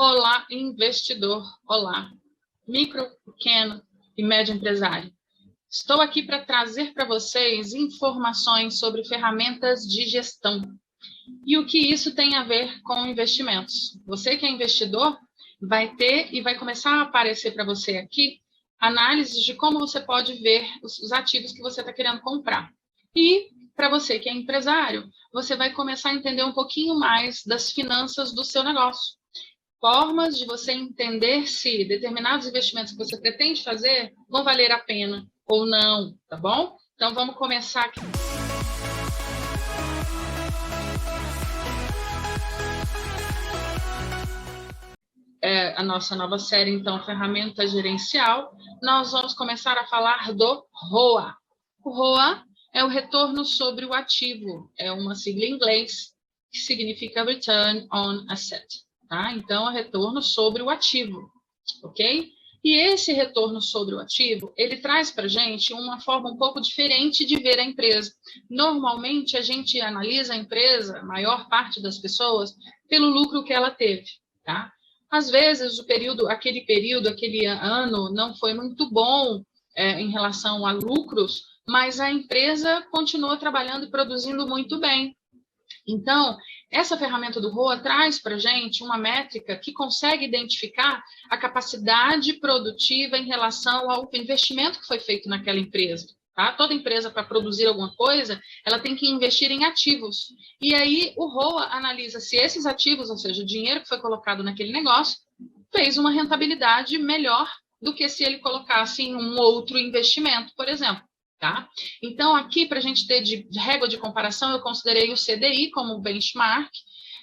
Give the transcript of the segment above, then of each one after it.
Olá, investidor. Olá, micro, pequeno e médio empresário. Estou aqui para trazer para vocês informações sobre ferramentas de gestão e o que isso tem a ver com investimentos. Você que é investidor vai ter e vai começar a aparecer para você aqui análises de como você pode ver os ativos que você está querendo comprar. E para você que é empresário, você vai começar a entender um pouquinho mais das finanças do seu negócio. Formas de você entender se determinados investimentos que você pretende fazer vão valer a pena ou não, tá bom? Então vamos começar aqui. A nossa nova série, então, Ferramenta Gerencial. Nós vamos começar a falar do ROA. O ROA é o retorno sobre o ativo, é uma sigla em inglês que significa Return on Asset. Tá? Então, é retorno sobre o ativo, ok? E esse retorno sobre o ativo, ele traz para a gente uma forma um pouco diferente de ver a empresa. Normalmente, a gente analisa a empresa, a maior parte das pessoas, pelo lucro que ela teve, tá? Às vezes, aquele ano não foi muito bom em relação a lucros, mas a empresa continuou trabalhando e produzindo muito bem. Então, essa ferramenta do ROA traz para a gente uma métrica que consegue identificar a capacidade produtiva em relação ao investimento que foi feito naquela empresa. Tá? Toda empresa, para produzir alguma coisa, ela tem que investir em ativos. E aí o ROA analisa se esses ativos, ou seja, o dinheiro que foi colocado naquele negócio, fez uma rentabilidade melhor do que se ele colocasse em um outro investimento, por exemplo. Tá? Então, aqui, para a gente ter de régua de comparação, eu considerei o CDI como benchmark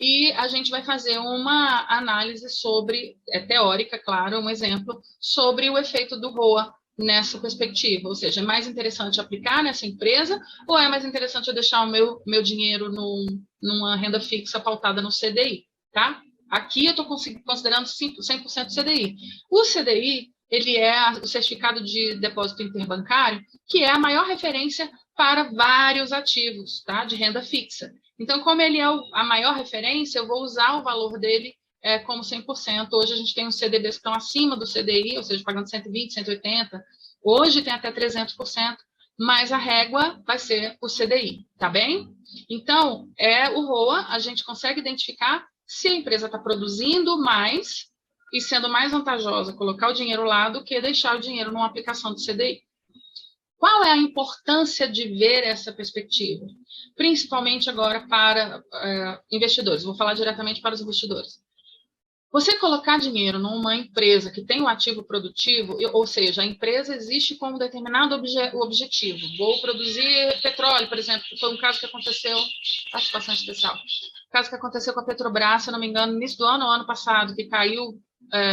e a gente vai fazer uma análise sobre, teórica, claro, um exemplo, sobre o efeito do ROA nessa perspectiva. Ou seja, é mais interessante aplicar nessa empresa ou é mais interessante eu deixar o meu dinheiro numa renda fixa pautada no CDI? Tá? Aqui eu estou considerando 100% CDI. O CDI, ele é o certificado de depósito interbancário, que é a maior referência para vários ativos, tá? De renda fixa. Então, como ele é a maior referência, eu vou usar o valor dele como 100%. Hoje a gente tem uns CDBs que estão acima do CDI, ou seja, pagando 120%, 180%. Hoje tem até 300%, mas a régua vai ser o CDI, tá bem? Então, o ROA, a gente consegue identificar se a empresa está produzindo mais e sendo mais vantajosa colocar o dinheiro lá do que deixar o dinheiro numa aplicação do CDI. Qual é a importância de ver essa perspectiva? Principalmente agora para investidores. Vou falar diretamente para os investidores. Você colocar dinheiro numa empresa que tem um ativo produtivo, ou seja, a empresa existe com um determinado objetivo. Vou produzir petróleo, por exemplo, que foi um caso que aconteceu, participação especial, caso que aconteceu com a Petrobras, se não me engano, no início do ano passado, que caiu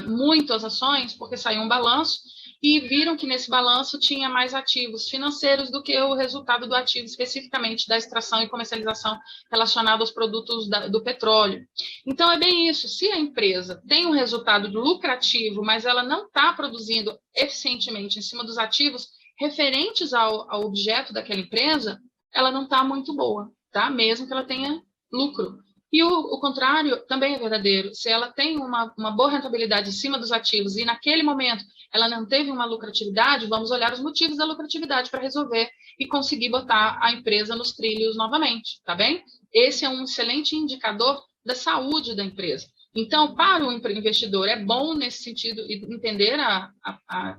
muito as ações, porque saiu um balanço, e viram que nesse balanço tinha mais ativos financeiros do que o resultado do ativo, especificamente da extração e comercialização relacionada aos produtos do petróleo. Então, é bem isso. Se a empresa tem um resultado lucrativo, mas ela não está produzindo eficientemente em cima dos ativos referentes ao objeto daquela empresa, ela não está muito boa, tá? Mesmo que ela tenha lucro. E o contrário também é verdadeiro. Se ela tem uma boa rentabilidade em cima dos ativos e naquele momento ela não teve uma lucratividade, vamos olhar os motivos da lucratividade para resolver e conseguir botar a empresa nos trilhos novamente, tá bem? Esse é um excelente indicador da saúde da empresa. Então, para o investidor, é bom nesse sentido entender a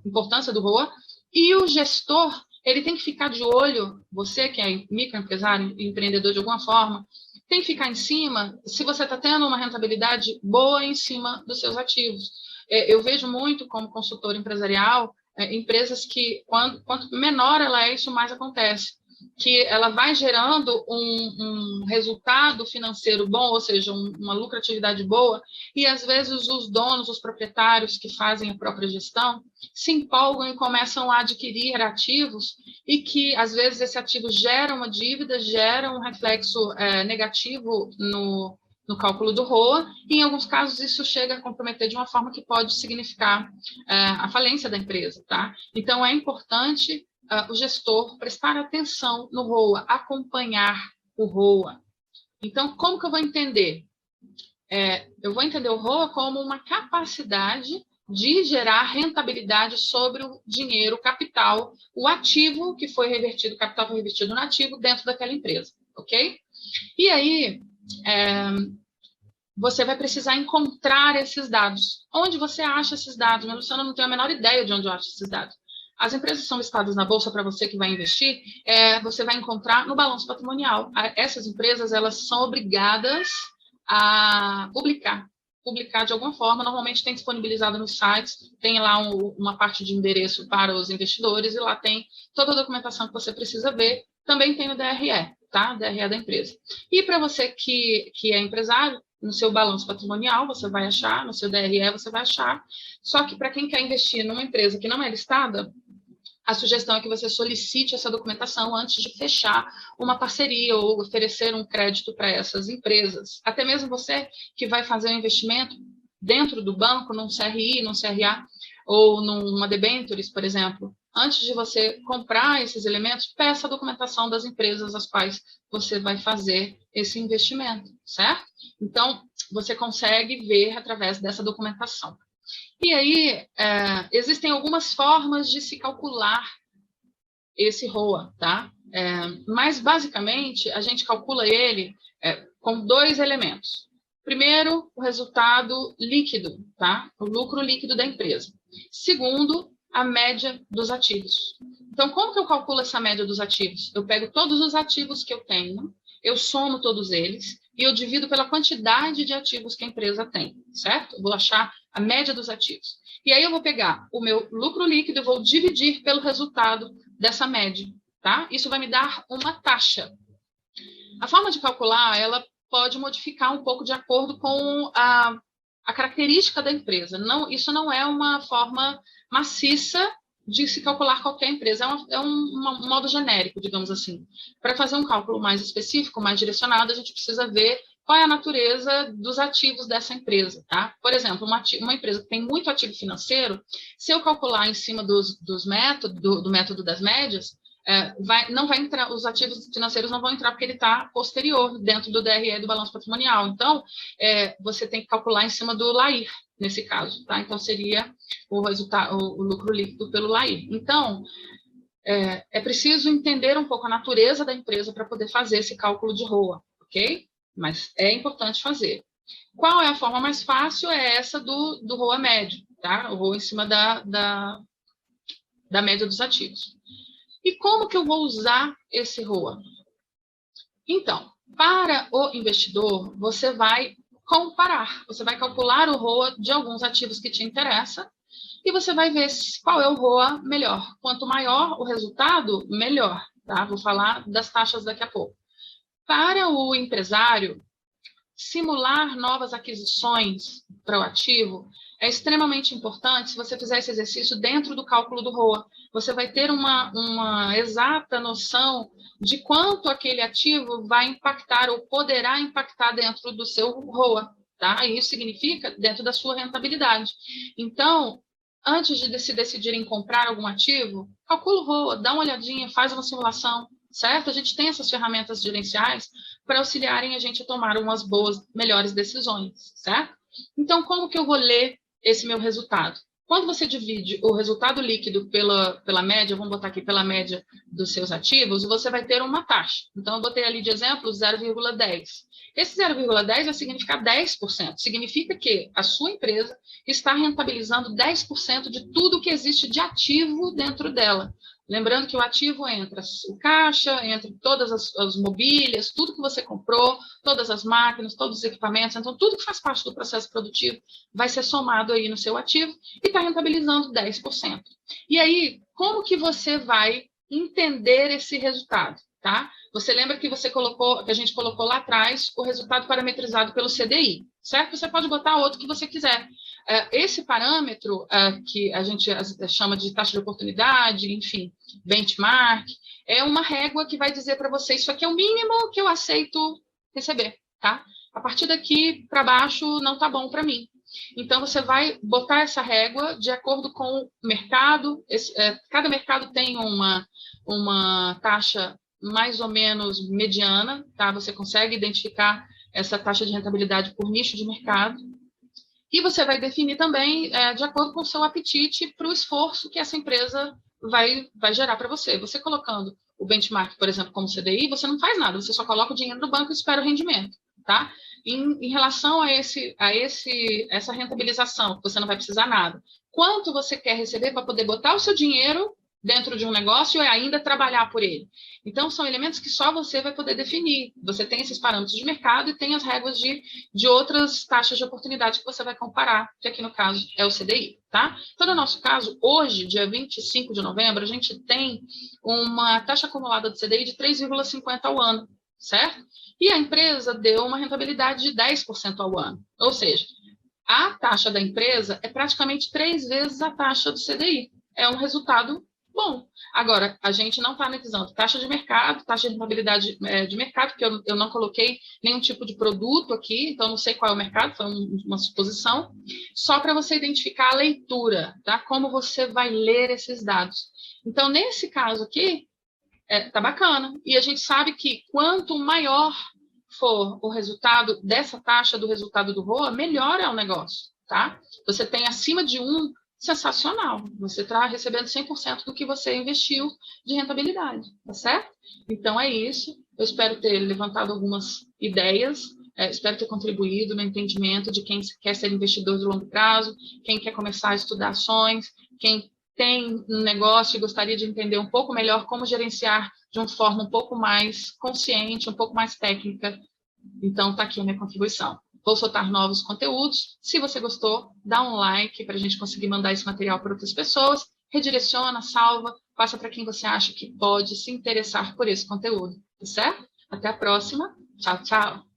importância do ROA, e o gestor, ele tem que ficar de olho, você que é microempresário, empreendedor de alguma forma, tem que ficar em cima se você está tendo uma rentabilidade boa em cima dos seus ativos. Eu vejo muito como consultor empresarial, empresas que, quanto menor ela é, isso mais acontece. Que ela vai gerando um resultado financeiro bom, ou seja, uma lucratividade boa, e às vezes os donos, os proprietários que fazem a própria gestão, se empolgam e começam a adquirir ativos, e que às vezes esse ativo gera uma dívida, gera um reflexo negativo no cálculo do ROA, e em alguns casos isso chega a comprometer de uma forma que pode significar a falência da empresa, tá? Então é importante o gestor prestar atenção no ROA, acompanhar o ROA. Então, como que eu vou entender? Eu vou entender o ROA como uma capacidade de gerar rentabilidade sobre o dinheiro, o capital, o ativo que foi revertido, o capital foi revertido no ativo dentro daquela empresa, ok? E aí, você vai precisar encontrar esses dados. Onde você acha esses dados? Mas Luciana não tem a menor ideia de onde eu acho esses dados. As empresas são listadas na bolsa para você que vai investir, você vai encontrar no balanço patrimonial. Essas empresas, elas são obrigadas a publicar de alguma forma. Normalmente tem disponibilizado nos sites, tem lá uma parte de endereço para os investidores e lá tem toda a documentação que você precisa ver. Também tem o DRE, tá? DRE da empresa. E para você que é empresário, no seu balanço patrimonial você vai achar, no seu DRE você vai achar. Só que para quem quer investir numa empresa que não é listada, a sugestão é que você solicite essa documentação antes de fechar uma parceria ou oferecer um crédito para essas empresas. Até mesmo você que vai fazer um investimento dentro do banco, num CRI, num CRA ou numa debentures, por exemplo, antes de você comprar esses elementos, peça a documentação das empresas às quais você vai fazer esse investimento, certo? Então, você consegue ver através dessa documentação. E aí, existem algumas formas de se calcular esse ROA, tá? Mas, basicamente, a gente calcula ele com dois elementos. Primeiro, o resultado líquido, tá? O lucro líquido da empresa. Segundo, a média dos ativos. Então, como que eu calculo essa média dos ativos? Eu pego todos os ativos que eu tenho, eu somo todos eles e eu divido pela quantidade de ativos que a empresa tem, certo? Eu vou achar a média dos ativos. E aí eu vou pegar o meu lucro líquido e vou dividir pelo resultado dessa média, tá? Isso vai me dar uma taxa. A forma de calcular, ela pode modificar um pouco de acordo com a característica da empresa. Isso não é uma forma maciça de se calcular qualquer empresa. É um modo genérico, digamos assim. Para fazer um cálculo mais específico, mais direcionado, a gente precisa ver qual é a natureza dos ativos dessa empresa, tá? Por exemplo, uma empresa que tem muito ativo financeiro, se eu calcular em cima do método das médias, não vai entrar, os ativos financeiros não vão entrar porque ele está posterior dentro do DRE do balanço patrimonial. Então, você tem que calcular em cima do LAIR, nesse caso, tá? Então, seria o resultado, o lucro líquido pelo LAIR. Então, é preciso entender um pouco a natureza da empresa para poder fazer esse cálculo de ROA, ok? Mas é importante fazer. Qual é a forma mais fácil? É essa do ROA médio, tá? O ROA em cima da média dos ativos. E como que eu vou usar esse ROA? Então, para o investidor, você vai comparar, você vai calcular o ROA de alguns ativos que te interessam e você vai ver qual é o ROA melhor. Quanto maior o resultado, melhor, tá? Vou falar das taxas daqui a pouco. Para o empresário, simular novas aquisições para o ativo é extremamente importante se você fizer esse exercício dentro do cálculo do ROA. Você vai ter uma exata noção de quanto aquele ativo vai impactar ou poderá impactar dentro do seu ROA, tá? E isso significa dentro da sua rentabilidade. Então, antes de se decidir em comprar algum ativo, calcula o ROA, dá uma olhadinha, faz uma simulação, certo? A gente tem essas ferramentas gerenciais para auxiliarem a gente a tomar umas boas, melhores decisões, certo? Então, como que eu vou ler esse meu resultado? Quando você divide o resultado líquido pela média, vamos botar aqui pela média dos seus ativos, você vai ter uma taxa. Então, eu botei ali de exemplo 0,10. Esse 0,10 vai significar 10%. Significa que a sua empresa está rentabilizando 10% de tudo que existe de ativo dentro dela. Lembrando que o ativo entra o caixa, entra todas as mobílias, tudo que você comprou, todas as máquinas, todos os equipamentos, então tudo que faz parte do processo produtivo vai ser somado aí no seu ativo e está rentabilizando 10%. E aí, como que você vai entender esse resultado, tá? Você lembra que que a gente colocou lá atrás o resultado parametrizado pelo CDI, certo? Você pode botar outro que você quiser. Esse parâmetro, que a gente chama de taxa de oportunidade, enfim, benchmark, é uma régua que vai dizer para você, isso aqui é o mínimo que eu aceito receber, tá? A partir daqui para baixo não tá bom para mim. Então, você vai botar essa régua de acordo com o mercado. Cada mercado tem uma taxa mais ou menos mediana, tá? Você consegue identificar essa taxa de rentabilidade por nicho de mercado. E você vai definir também de acordo com o seu apetite para o esforço que essa empresa vai gerar para você. Você colocando o benchmark, por exemplo, como CDI, você não faz nada, você só coloca o dinheiro no banco e espera o rendimento, tá? Em relação a essa rentabilização, que você não vai precisar nada, quanto você quer receber para poder botar o seu dinheiro dentro de um negócio e ainda trabalhar por ele. Então, são elementos que só você vai poder definir. Você tem esses parâmetros de mercado e tem as regras de outras taxas de oportunidade que você vai comparar, que aqui no caso é o CDI, tá? Então, no nosso caso, hoje, dia 25 de novembro, a gente tem uma taxa acumulada do CDI de 3,50 ao ano, certo? E a empresa deu uma rentabilidade de 10% ao ano. Ou seja, a taxa da empresa é praticamente 3 vezes a taxa do CDI. É um resultado bom. Agora, a gente não está analisando taxa de mercado, taxa de rentabilidade de mercado, porque eu não coloquei nenhum tipo de produto aqui, então não sei qual é o mercado, foi uma suposição, só para você identificar a leitura, tá? Como você vai ler esses dados. Então, nesse caso aqui, tá bacana. E a gente sabe que quanto maior for o resultado dessa taxa do resultado do ROA, melhor é o negócio, tá? Você tem acima de 1, sensacional. Você está recebendo 100% do que você investiu de rentabilidade, tá certo? Então é isso. Eu espero ter levantado algumas ideias, espero ter contribuído no entendimento de quem quer ser investidor de longo prazo, quem quer começar a estudar ações, quem tem um negócio e gostaria de entender um pouco melhor como gerenciar de uma forma um pouco mais consciente, um pouco mais técnica. Então, está aqui a minha contribuição. Vou soltar novos conteúdos. Se você gostou, dá um like para a gente conseguir mandar esse material para outras pessoas. Redireciona, salva, passa para quem você acha que pode se interessar por esse conteúdo. Tá certo? Até a próxima. Tchau, tchau.